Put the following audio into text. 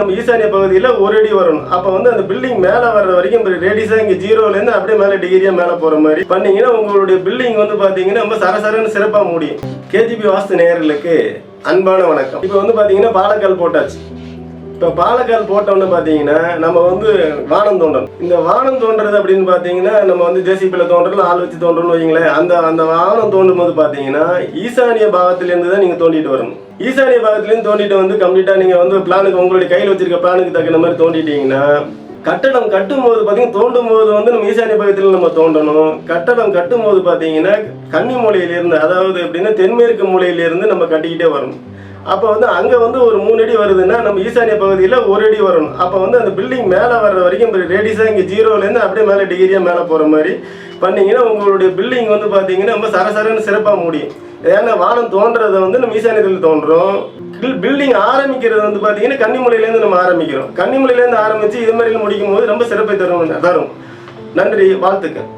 நம்ம ஈசானிய பகுதியில் ஒரு அடி வரணும். அப்போ வந்து அந்த பில்டிங் மேலே வர்ற வரைக்கும் ரேடியஸாக இங்கே 0லேருந்து அப்படியே மேலே டிகிரியாக மேலே போகிற மாதிரி பண்ணீங்கன்னா உங்களுடைய பில்டிங் வந்து பார்த்தீங்கன்னா ரொம்ப சரசரன்னு சிறப்பாக முடியும். கேஜிபி வாஸ்து நேயர்களுக்கு அன்பான வணக்கம். இப்போ வந்து பார்த்தீங்கன்னா பாலக்கால் போட்டாச்சு. இப்போ பாலக்கால் போட்டோன்னு பார்த்தீங்கன்னா நம்ம வந்து வானம் தோண்டணும். இந்த வானம் தோன்றது அப்படின்னு பார்த்தீங்கன்னா நம்ம வந்து ஜேசிபியில் தோன்றணும், ஆள் வச்சு தோன்றணும்னு வைங்களேன். அந்த வானம் தோண்டும் போது பார்த்தீங்கன்னா ஈசானிய பாகத்திலேருந்து தான் நீங்கள் தோண்டிட்டு வரணும். ஈசானிய பாகத்திலேருந்து தோண்டிட்டு வந்து கம்ப்ளீட்டாக நீங்கள் வந்து பிளானுக்கு உங்களுடைய கையில் வச்சிருக்க பிளானுக்கு தகுந்த மாதிரி தோண்டிட்டீங்கன்னா கட்டடம் கட்டும் போது பார்த்தீங்கன்னா தோண்டும் போது வந்து நம்ம ஈசானிய பகுதியில் நம்ம தோண்டணும். கட்டடம் கட்டும் போது பார்த்தீங்கன்னா கன்னி மூலையிலிருந்து, அதாவது எப்படின்னா தென்மேற்கு மூலையிலிருந்து நம்ம கட்டிக்கிட்டே வரணும். அப்போ வந்து அங்கே வந்து ஒரு 3 அடி வருதுன்னா நம்ம ஈசானிய பகுதியில் 1 அடி வரணும். அப்போ வந்து அந்த பில்டிங் மேலே வர்ற வரைக்கும் ரேடியஸாக இங்கே 0லேருந்து அப்படியே மேலே டிகிரியாக மேலே போகிற மாதிரி பண்ணிங்கன்னா உங்களுடைய பில்டிங் வந்து பார்த்தீங்கன்னா ரொம்ப சரசரன்னு சிறப்பாக முடியும். ஏன்னா வானம் தோன்றதை வந்து நம்ம ஈசானியத்தில் தோன்றோம். பில்டிங் ஆரம்பிக்கிறது வந்து பார்த்தீங்கன்னா கன்னிமூலையிலேருந்து நம்ம ஆரம்பிக்கிறோம். கன்னிமூலையிலேருந்து ஆரம்பித்து இது மாதிரி முடிக்கும் போது ரொம்ப சிறப்பை தரும். நன்றி, வாழ்த்துக்கள்.